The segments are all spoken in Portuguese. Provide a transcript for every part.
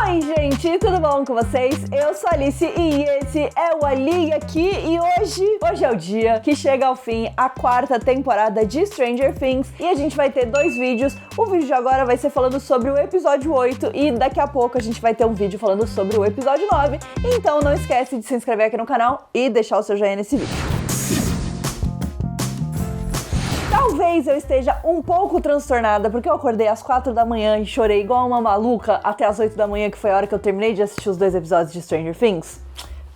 Oi gente, tudo bom com vocês? Eu sou a Alice e esse é o Ali aqui e hoje é o dia que chega ao fim a quarta temporada de Stranger Things e a gente vai ter dois vídeos. O vídeo de agora vai ser falando sobre o episódio 8 e daqui a pouco a gente vai ter um vídeo falando sobre o episódio 9. Então não esquece de se inscrever aqui no canal e deixar o seu joinha nesse vídeo. Talvez eu esteja um pouco transtornada porque eu acordei às 4 da manhã e chorei igual uma maluca até às 8 da manhã, que foi a hora que eu terminei de assistir os dois episódios de Stranger Things.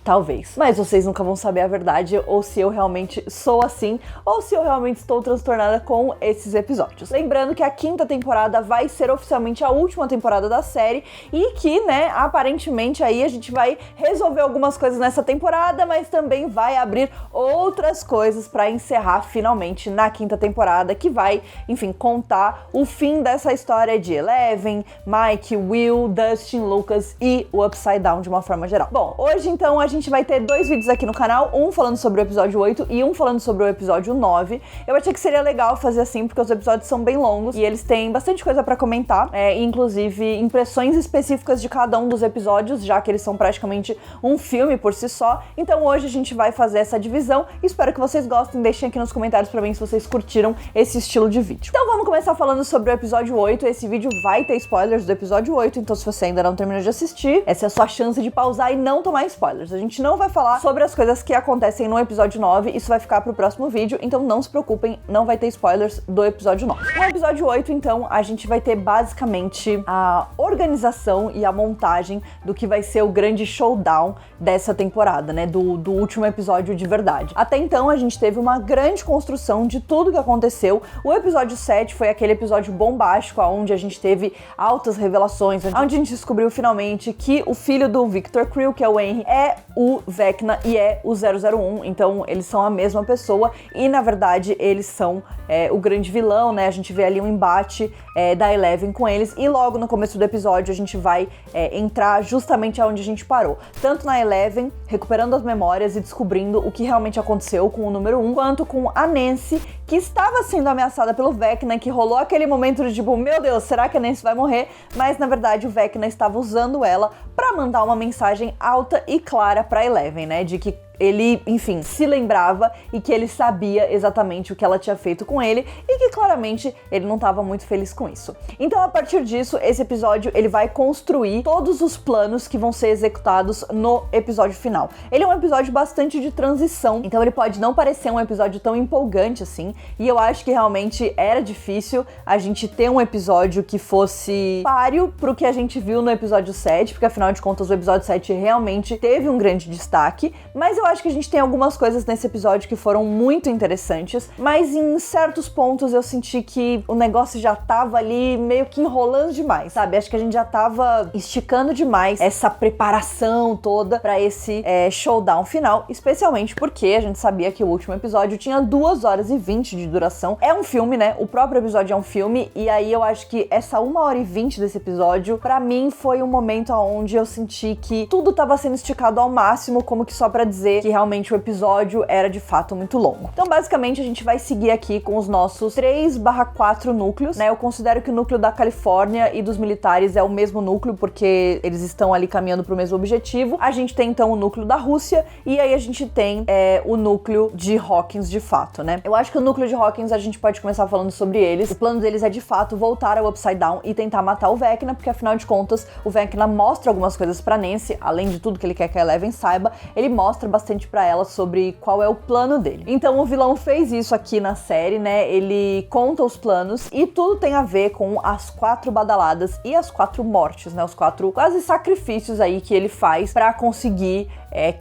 Talvez. Mas vocês nunca vão saber a verdade, ou se eu realmente sou assim, ou se eu realmente estou transtornada com esses episódios. Lembrando que a quinta temporada vai ser oficialmente a última temporada da série e que, aparentemente aí a gente vai resolver algumas coisas nessa temporada, mas também vai abrir outras coisas pra encerrar finalmente na quinta temporada, que vai, enfim, contar o fim dessa história de Eleven, Mike, Will, Dustin, Lucas e o Upside Down de uma forma geral. Bom, hoje então a gente vai ter dois vídeos aqui no canal, um falando sobre o episódio 8 e um falando sobre o episódio 9. Eu achei que seria legal fazer assim, porque os episódios são bem longos e eles têm bastante coisa pra comentar, inclusive impressões específicas de cada um dos episódios, já que eles são praticamente um filme por si só. Então hoje a gente vai fazer essa divisão. Espero que vocês gostem, deixem aqui nos comentários pra mim se vocês curtiram esse estilo de vídeo. Então vamos começar falando sobre o episódio 8. Esse vídeo vai ter spoilers do episódio 8, então se você ainda não terminou de assistir, essa é a sua chance de pausar e não tomar spoilers. A gente não vai falar sobre as coisas que acontecem no episódio 9, isso vai ficar pro próximo vídeo, então não se preocupem, não vai ter spoilers do episódio 9. No episódio 8, então, a gente vai ter basicamente a organização e a montagem do que vai ser o grande showdown dessa temporada, do último episódio de verdade. Até então, a gente teve uma grande construção de tudo que aconteceu. O episódio 7 foi aquele episódio bombástico, onde a gente teve altas revelações, onde a gente descobriu finalmente que o filho do Victor Creel, que é o Henry, é o Vecna e é o 001, então eles são a mesma pessoa e na verdade eles são o grande vilão, A gente vê ali um embate da Eleven com eles e logo no começo do episódio a gente vai entrar justamente aonde a gente parou, tanto na Eleven recuperando as memórias e descobrindo o que realmente aconteceu com o número 1, quanto com a Nancy, que estava sendo ameaçada pelo Vecna, que rolou aquele momento de tipo, meu Deus, será que a Nancy vai morrer? Mas na verdade o Vecna estava usando ela para mandar uma mensagem alta e clara pra Eleven, de que ele, enfim, se lembrava e que ele sabia exatamente o que ela tinha feito com ele e que claramente ele não estava muito feliz com isso. Então, a partir disso, esse episódio ele vai construir todos os planos que vão ser executados no episódio final. Ele é um episódio bastante de transição, então ele pode não parecer um episódio tão empolgante assim, e eu acho que realmente era difícil a gente ter um episódio que fosse páreo pro que a gente viu no episódio 7, porque afinal de contas o episódio 7 realmente teve um grande destaque, mas eu acho que a gente tem algumas coisas nesse episódio que foram muito interessantes, mas em certos pontos eu senti que o negócio já tava ali meio que enrolando demais, sabe? Acho que a gente já tava esticando demais essa preparação toda pra esse showdown final, especialmente porque a gente sabia que o último episódio tinha 2 horas e 20 de duração. É um filme, O próprio episódio é um filme, e aí eu acho que essa 1 hora e 20 desse episódio, pra mim, foi um momento onde eu senti que tudo tava sendo esticado ao máximo, como que só pra dizer que realmente o episódio era de fato muito longo. Então basicamente a gente vai seguir aqui com os nossos 3/4 núcleos, Eu considero que o núcleo da Califórnia e dos militares é o mesmo núcleo, porque eles estão ali caminhando pro mesmo objetivo. A gente tem então o núcleo da Rússia e aí a gente tem o núcleo de Hawkins de fato, Eu acho que o núcleo de Hawkins a gente pode começar falando sobre eles. O plano deles é de fato voltar ao Upside Down e tentar matar o Vecna, porque afinal de contas o Vecna mostra algumas coisas pra Nancy, além de tudo que ele quer que a Eleven saiba, ele mostra bastante pra ela sobre qual é o plano dele. Então o vilão fez isso aqui na série, Ele conta os planos e tudo tem a ver com as 4 badaladas e as 4 mortes, Os 4 quase sacrifícios aí que ele faz pra conseguir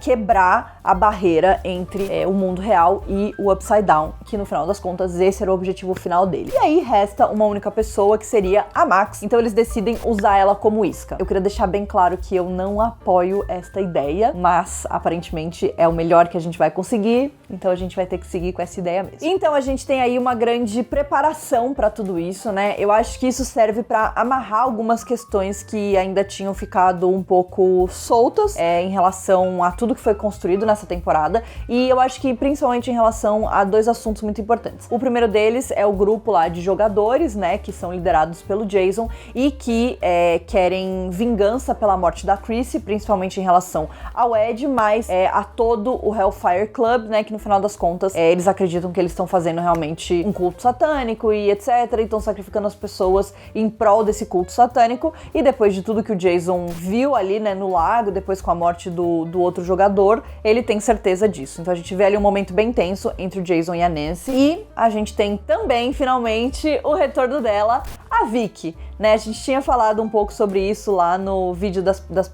quebrar a barreira entre o mundo real e o Upside Down, que no final das contas esse era o objetivo final dele. E aí resta uma única pessoa, que seria a Max, então eles decidem usar ela como isca. Eu queria deixar bem claro que eu não apoio esta ideia, mas aparentemente Steve é o melhor que a gente vai conseguir, então a gente vai ter que seguir com essa ideia mesmo. Então a gente tem aí uma grande preparação pra tudo isso, né? Eu acho que isso serve pra amarrar algumas questões que ainda tinham ficado um pouco soltas em relação a tudo que foi construído nessa temporada, e eu acho que principalmente em relação a dois assuntos muito importantes. O primeiro deles é o grupo lá de jogadores, né, que são liderados pelo Jason e que querem vingança pela morte da Chrissy, principalmente em relação ao Ed, mas a todo o Hellfire Club, né, que no final das contas eles acreditam que eles estão fazendo realmente um culto satânico e etc, e estão sacrificando as pessoas em prol desse culto satânico, e depois de tudo que o Jason viu ali, né, no lago, depois com a morte do outro jogador, ele tem certeza disso. Então a gente vê ali um momento bem tenso entre o Jason e a Nancy, e a gente tem também, finalmente, o retorno dela, a Vicky, né? A gente tinha falado um pouco sobre isso lá no vídeo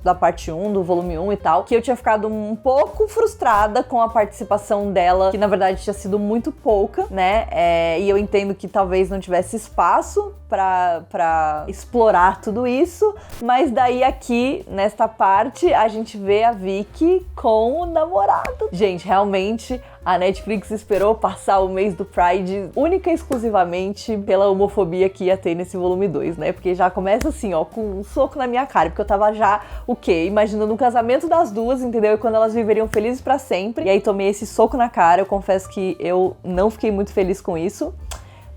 da parte 1, do volume 1 e tal, que eu tinha ficado um pouco frustrada com a participação dela, que na verdade tinha sido muito pouca, né? E eu entendo que talvez não tivesse espaço pra explorar tudo isso, mas daí aqui, nesta parte, a gente vê a Vicky com o namorado. Gente, realmente, a Netflix esperou passar o mês do Pride única e exclusivamente pela homofobia que ia ter nesse volume 2, né? Porque já começa assim, ó, com um soco na minha cara, porque eu tava já, o quê? Imaginando um casamento das duas, entendeu? E quando elas viveriam felizes pra sempre. E aí tomei esse soco na cara, eu confesso que eu não fiquei muito feliz com isso.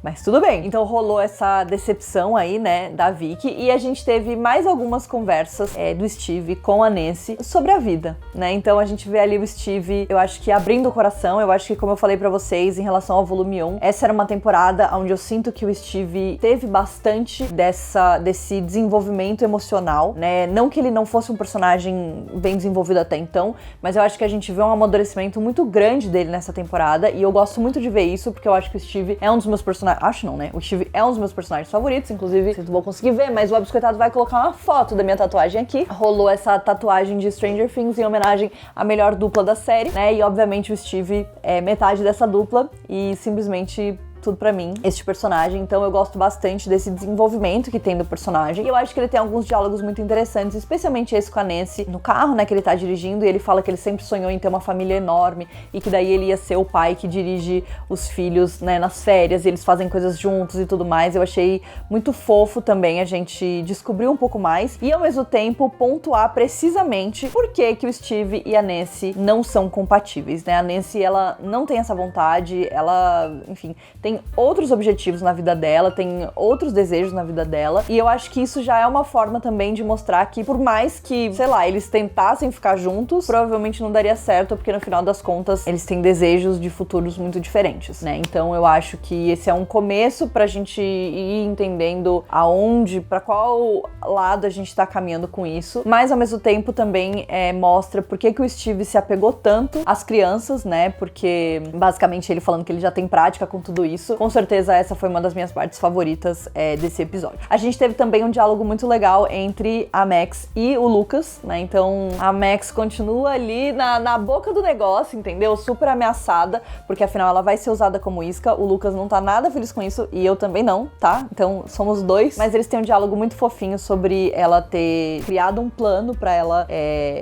Mas tudo bem. Então rolou essa decepção aí, né, da Vicky, e a gente teve mais algumas conversas do Steve com a Nancy sobre a vida, né? Então a gente vê ali o Steve, eu acho que abrindo o coração. Eu acho que, como eu falei pra vocês em relação ao volume 1, essa era uma temporada onde eu sinto que o Steve teve bastante desse desenvolvimento emocional, né? Não que ele não fosse um personagem bem desenvolvido até então, mas eu acho que a gente vê um amadurecimento muito grande dele nessa temporada, e eu gosto muito de ver isso, porque eu acho que o Steve é um dos meus personagens. Acho não, né? O Steve é um dos meus personagens favoritos, inclusive, vocês não vão conseguir ver, mas o Abiscoitado vai colocar uma foto da minha tatuagem aqui. Rolou essa tatuagem de Stranger Things em homenagem à melhor dupla da série, né? E obviamente o Steve é metade dessa dupla e simplesmente tudo pra mim, este personagem. Então eu gosto bastante desse desenvolvimento que tem do personagem. E eu acho que ele tem alguns diálogos muito interessantes, especialmente esse com a Nancy no carro, né, que ele tá dirigindo, e ele fala que ele sempre sonhou em ter uma família enorme e que daí ele ia ser o pai que dirige os filhos, né, nas férias, e eles fazem coisas juntos e tudo mais. Eu achei muito fofo também a gente descobrir um pouco mais e ao mesmo tempo pontuar precisamente por que que o Steve e a Nancy não são compatíveis, né? A Nancy, ela não tem essa vontade, ela, enfim, tem outros objetivos na vida dela, tem outros desejos na vida dela, e eu acho que isso já é uma forma também de mostrar que, por mais que, sei lá, eles tentassem ficar juntos, provavelmente não daria certo, porque no final das contas eles têm desejos de futuros muito diferentes, né? Então eu acho que esse é um começo pra gente ir entendendo aonde, pra qual lado a gente tá caminhando com isso, mas ao mesmo tempo também mostra por que que o Steve se apegou tanto às crianças, né? Porque basicamente ele falando que ele já tem prática com tudo isso. Com certeza essa foi uma das minhas partes favoritas desse episódio. A gente teve também um diálogo muito legal entre a Max e o Lucas, né? Então a Max continua ali na boca do negócio, entendeu? Super ameaçada, porque afinal ela vai ser usada como isca. O Lucas não tá nada feliz com isso e eu também não, tá? Então somos dois. Mas eles têm um diálogo muito fofinho sobre ela ter criado um plano pra ela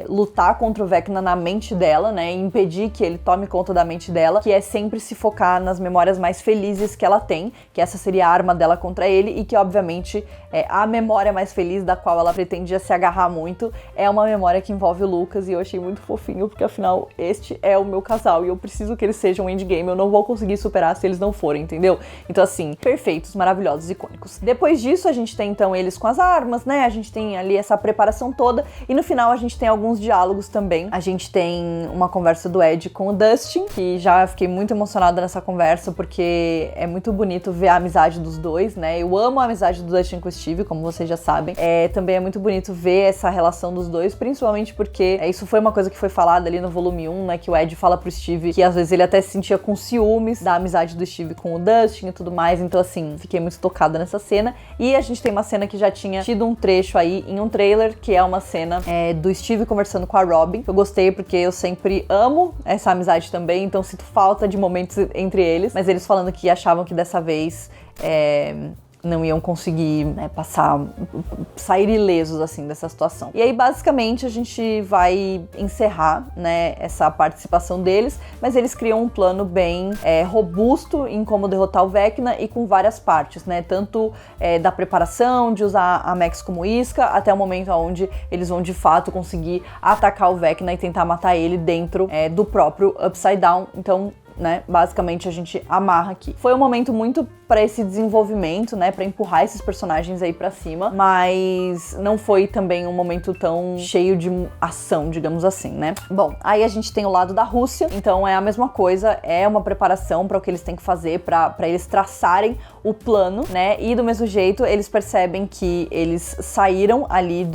lutar contra o Vecna na mente dela, né? E impedir que ele tome conta da mente dela, que é sempre se focar nas memórias mais felizes que ela tem, que essa seria a arma dela contra ele, e que obviamente a memória mais feliz da qual ela pretendia se agarrar muito é uma memória que envolve o Lucas, e eu achei muito fofinho, porque afinal este é o meu casal e eu preciso que eles sejam um endgame, eu não vou conseguir superar se eles não forem, entendeu? Então assim, perfeitos, maravilhosos, icônicos. Depois disso a gente tem então eles com as armas, né? A gente tem ali essa preparação toda, e no final a gente tem alguns diálogos também. A gente tem uma conversa do Ed com o Dustin, que já fiquei muito emocionada nessa conversa, porque é muito bonito ver a amizade dos dois, né? Eu amo a amizade do Dustin com o Steve, como vocês já sabem. Também é muito bonito ver essa relação dos dois, principalmente porque isso foi uma coisa que foi falada ali no volume 1, né? Que o Ed fala pro Steve que às vezes ele até se sentia com ciúmes da amizade do Steve com o Dustin e tudo mais. Então assim, fiquei muito tocada nessa cena. E a gente tem uma cena que já tinha tido um trecho aí em um trailer, que é uma cena do Steve conversando com a Robin. Eu gostei porque eu sempre amo essa amizade também, então sinto falta de momentos entre eles, mas eles falando que achavam que dessa vez não iam conseguir, né, sair ilesos, assim, dessa situação. E aí, basicamente, a gente vai encerrar, né, essa participação deles, mas eles criam um plano bem robusto em como derrotar o Vecna e com várias partes, né, tanto da preparação, de usar a Max como isca, até o momento onde eles vão, de fato, conseguir atacar o Vecna e tentar matar ele dentro do próprio Upside Down. Então, né, basicamente a gente amarra aqui. Foi um momento muito para esse desenvolvimento, né, para empurrar esses personagens aí para cima, mas não foi também um momento tão cheio de ação, digamos assim, né? Bom, aí a gente tem o lado da Rússia, então é a mesma coisa, é uma preparação para o que eles têm que fazer para eles traçarem o plano, né? E do mesmo jeito, eles percebem que eles saíram ali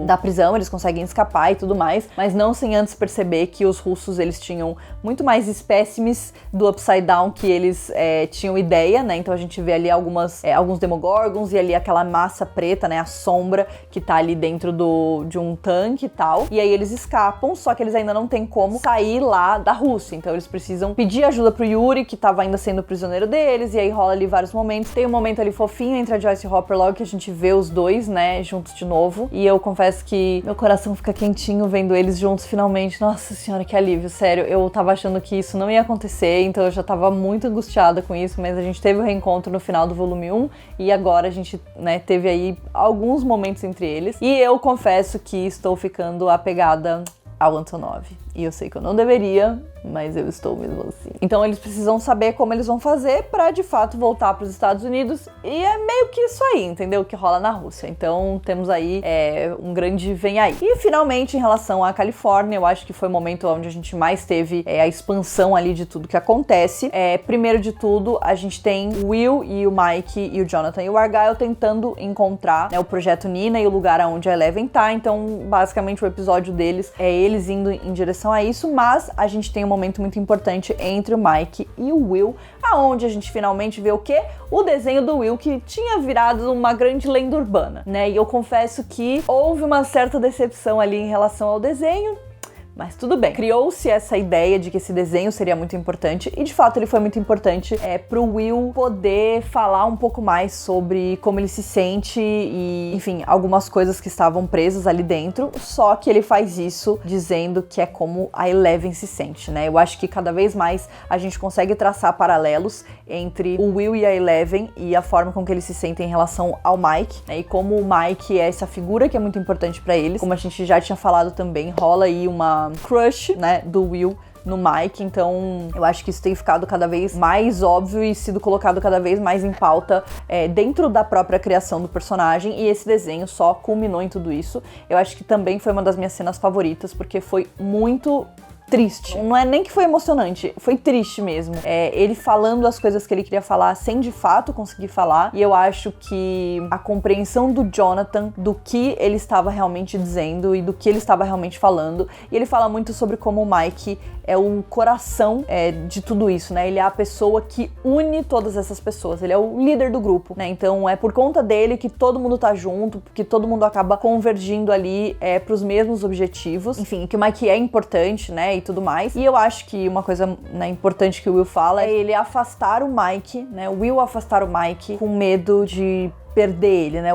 da prisão, eles conseguem escapar e tudo mais, mas não sem antes perceber que os russos, eles tinham muito mais espécimes do Upside Down que eles tinham ideia, né? Então a gente vê ali alguns Demogorgons e ali aquela massa preta, né? A sombra que tá ali dentro de um tanque e tal. E aí eles escapam, só que eles ainda não tem como sair lá da Rússia. Então eles precisam pedir ajuda pro Yuri, que tava ainda sendo prisioneiro deles, e aí rola ali vários momentos. Tem um momento ali fofinho entre a Joyce e o Hopper logo que a gente vê os dois, né, juntos de novo. E eu confesso que meu coração fica quentinho vendo eles juntos finalmente. Nossa senhora, que alívio, sério. Eu tava achando que isso não ia acontecer, então eu já tava muito angustiada com isso, mas a gente teve o reencontro no final do volume 1 e agora a gente, né, teve aí alguns momentos entre eles. E eu confesso que estou ficando apegada ao Antonov. E eu sei que eu não deveria, mas eu estou mesmo assim. Então eles precisam saber como eles vão fazer pra de fato voltar pros Estados Unidos, e é meio que isso aí, entendeu? Que rola na Rússia. Então temos aí um grande vem aí. E finalmente, em relação à Califórnia, eu acho que foi o momento onde a gente mais teve a expansão ali de tudo que acontece. Primeiro de tudo, a gente tem o Will e o Mike e o Jonathan e o Argyle tentando encontrar, né, o projeto Nina e o lugar onde a Eleven tá. Então basicamente o episódio deles é eles indo em direção a isso, mas a gente tem um momento muito importante entre o Mike e o Will, aonde a gente finalmente vê o quê? O desenho do Will, que tinha virado uma grande lenda urbana, né? E eu confesso que houve uma certa decepção ali em relação ao desenho, mas tudo bem. Criou-se essa ideia de que esse desenho seria muito importante, e de fato ele foi muito importante pro Will poder falar um pouco mais sobre como ele se sente e, enfim, algumas coisas que estavam presas ali dentro, só que ele faz isso dizendo que é como a Eleven se sente, né? Eu acho que cada vez mais a gente consegue traçar paralelos entre o Will e a Eleven e a forma com que eles se sentem em relação ao Mike, né? E como o Mike é essa figura que é muito importante pra eles, como a gente já tinha falado também, rola aí uma crush, né, do Will no Mike, então eu acho que isso tem ficado cada vez mais óbvio e sido colocado cada vez mais em pauta dentro da própria criação do personagem, e esse desenho só culminou em tudo isso. Eu acho que também foi uma das minhas cenas favoritas, porque foi muito triste. Não é nem que foi emocionante, foi triste mesmo. Ele falando as coisas que ele queria falar sem de fato conseguir falar, e eu acho que a compreensão do Jonathan do que ele estava realmente dizendo e do que ele estava realmente falando, e ele fala muito sobre como o Mike é o coração de tudo isso, né? Ele é a pessoa que une todas essas pessoas, ele é o líder do grupo, né? Então é por conta dele que todo mundo tá junto, que todo mundo acaba convergindo ali pros mesmos objetivos, enfim, que o Mike é importante, né? E tudo mais. E eu acho que uma coisa, né, importante que o Will fala é ele afastar o Mike, né? O Will afastar o Mike com medo de perder ele, né?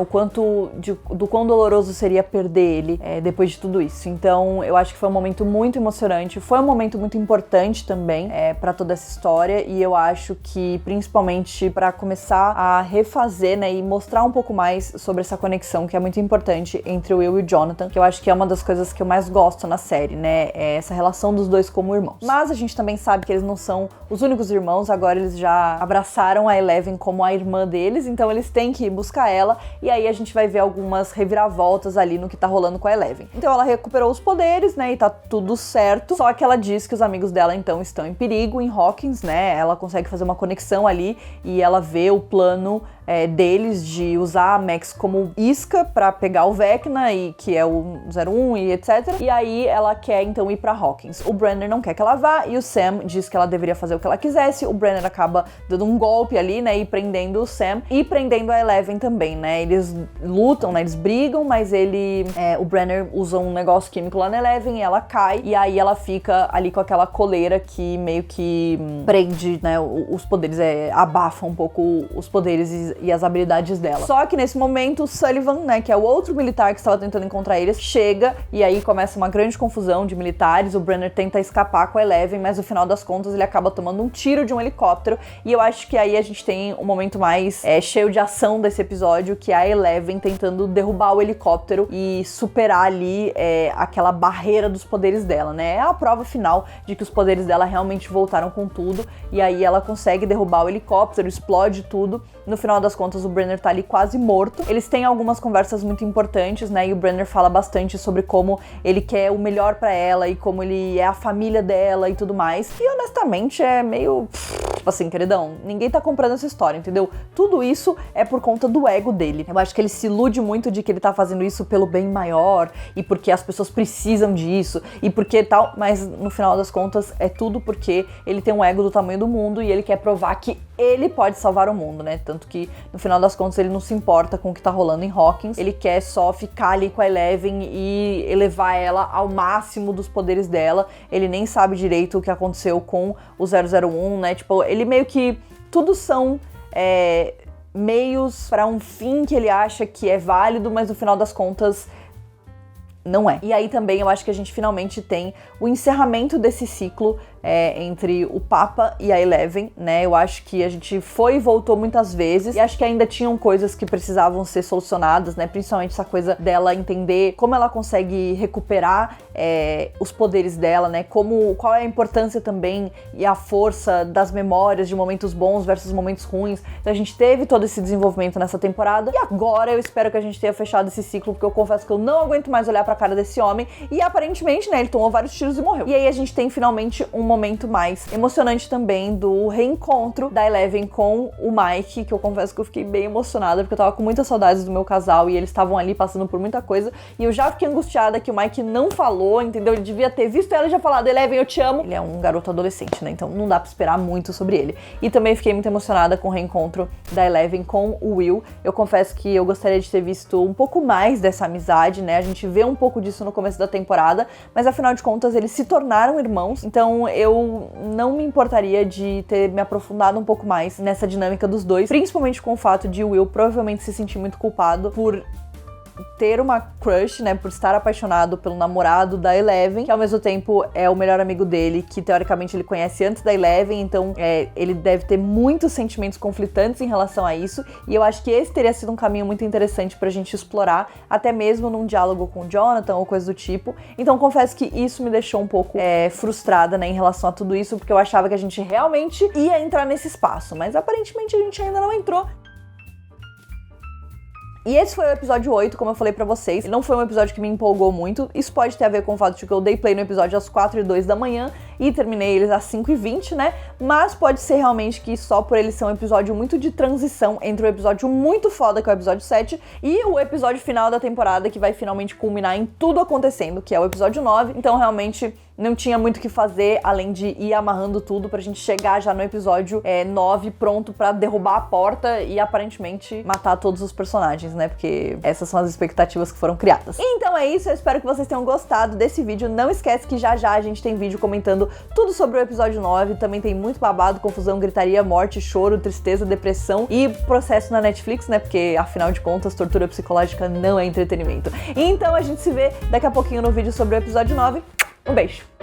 Do quão doloroso seria perder ele depois de tudo isso. Então, eu acho que foi um momento muito emocionante, foi um momento muito importante também pra toda essa história, e eu acho que, principalmente pra começar a refazer, né, e mostrar um pouco mais sobre essa conexão que é muito importante entre o Will e o Jonathan, que eu acho que é uma das coisas que eu mais gosto na série, né? É essa relação dos dois como irmãos. Mas a gente também sabe que eles não são os únicos irmãos, agora eles já abraçaram a Eleven como a irmã deles, então eles têm que buscar ela, e aí a gente vai ver algumas reviravoltas ali no que tá rolando com a Eleven. Então ela recuperou os poderes, né, e tá tudo certo, só que ela diz que os amigos dela então estão em perigo em Hawkins, né? Ela consegue fazer uma conexão ali e ela vê o plano deles de usar a Max como isca pra pegar o Vecna, e que é o 01 e etc. E aí ela quer então ir pra Hawkins. O Brenner não quer que ela vá, e o Sam diz que ela deveria fazer o que ela quisesse. O Brenner acaba dando um golpe ali, né, e prendendo o Sam e prendendo a Eleven também, né? Eles lutam, né, eles brigam, mas o Brenner usa um negócio químico lá na Eleven e ela cai, e aí ela fica ali com aquela coleira que meio que prende, né, os poderes, abafa um pouco os poderes e as habilidades dela. Só que nesse momento, o Sullivan, né, que é o outro militar que estava tentando encontrar eles, chega e aí começa uma grande confusão de militares. O Brenner tenta escapar com a Eleven, mas no final das contas ele acaba tomando um tiro de um helicóptero, e eu acho que aí a gente tem um momento mais cheio de ação desse episódio, que é a Eleven tentando derrubar o helicóptero e superar ali aquela barreira dos poderes dela, né? É a prova final de que os poderes dela realmente voltaram com tudo, e aí ela consegue derrubar o helicóptero, explode tudo. No final das contas, o Brenner tá ali quase morto. Eles têm algumas conversas muito importantes, né? E o Brenner fala bastante sobre como ele quer o melhor pra ela e como ele é a família dela e tudo mais. E honestamente é meio... tipo assim, queridão, ninguém tá comprando essa história, entendeu? Tudo isso é por conta do ego dele. Eu acho que ele se ilude muito de que ele tá fazendo isso pelo bem maior e porque as pessoas precisam disso e porque tal, mas no final das contas é tudo porque ele tem um ego do tamanho do mundo e ele quer provar que ele pode salvar o mundo, né? Tanto que no final das contas ele não se importa com o que tá rolando em Hawkins, ele quer só ficar ali com a Eleven e elevar ela ao máximo dos poderes dela. Ele nem sabe direito o que aconteceu com o 001, né? Tipo, ele meio que... tudo são meios para um fim que ele acha que é válido, mas no final das contas não é. E aí também eu acho que a gente finalmente tem o encerramento desse ciclo entre o Papa e a Eleven, né? Eu acho que a gente foi e voltou muitas vezes e acho que ainda tinham coisas que precisavam ser solucionadas, né? Principalmente essa coisa dela entender como ela consegue recuperar os poderes dela, né? Qual é a importância também e a força das memórias de momentos bons versus momentos ruins. Então a gente teve todo esse desenvolvimento nessa temporada e agora eu espero que a gente tenha fechado esse ciclo, porque eu confesso que eu não aguento mais olhar pra cara desse homem e aparentemente, né, ele tomou vários tiros e morreu. E aí a gente tem finalmente um momento mais emocionante também do reencontro da Eleven com o Mike, que eu confesso que eu fiquei bem emocionada, porque eu tava com muitas saudades do meu casal e eles estavam ali passando por muita coisa, e eu já fiquei angustiada que o Mike não falou, entendeu? Ele devia ter visto ela e já falado, Eleven, eu te amo. Ele é um garoto adolescente, né? Então não dá pra esperar muito sobre ele. E também fiquei muito emocionada com o reencontro da Eleven com o Will. Eu confesso que eu gostaria de ter visto um pouco mais dessa amizade, né? A gente vê um pouco disso no começo da temporada, mas afinal de contas eles se tornaram irmãos, então eu não me importaria de ter me aprofundado um pouco mais nessa dinâmica dos dois, principalmente com o fato de Will provavelmente se sentir muito culpado por ter uma crush, né, por estar apaixonado pelo namorado da Eleven, que ao mesmo tempo é o melhor amigo dele, que teoricamente ele conhece antes da Eleven, então ele deve ter muitos sentimentos conflitantes em relação a isso, e eu acho que esse teria sido um caminho muito interessante pra gente explorar, até mesmo num diálogo com o Jonathan ou coisa do tipo. Então confesso que isso me deixou um pouco frustrada, né, em relação a tudo isso, porque eu achava que a gente realmente ia entrar nesse espaço, mas aparentemente a gente ainda não entrou. E esse foi o episódio 8, como eu falei pra vocês. Não foi um episódio que me empolgou muito. Isso pode ter a ver com o fato de que eu dei play no episódio às 4h02 da manhã e terminei eles às 5h20, né? Mas pode ser realmente que só por ele ser um episódio muito de transição entre o episódio muito foda, que é o episódio 7, e o episódio final da temporada, que vai finalmente culminar em tudo acontecendo, que é o episódio 9. Então, realmente, não tinha muito o que fazer, além de ir amarrando tudo pra gente chegar já no episódio 9, pronto pra derrubar a porta e aparentemente matar todos os personagens, né? Porque essas são as expectativas que foram criadas. Então é isso, eu espero que vocês tenham gostado desse vídeo. Não esquece que já já a gente tem vídeo comentando tudo sobre o episódio 9. Também tem muito babado, confusão, gritaria, morte, choro, tristeza, depressão e processo na Netflix, né? Porque, afinal de contas, tortura psicológica não é entretenimento. Então a gente se vê daqui a pouquinho no vídeo sobre o episódio 9. Um beijo!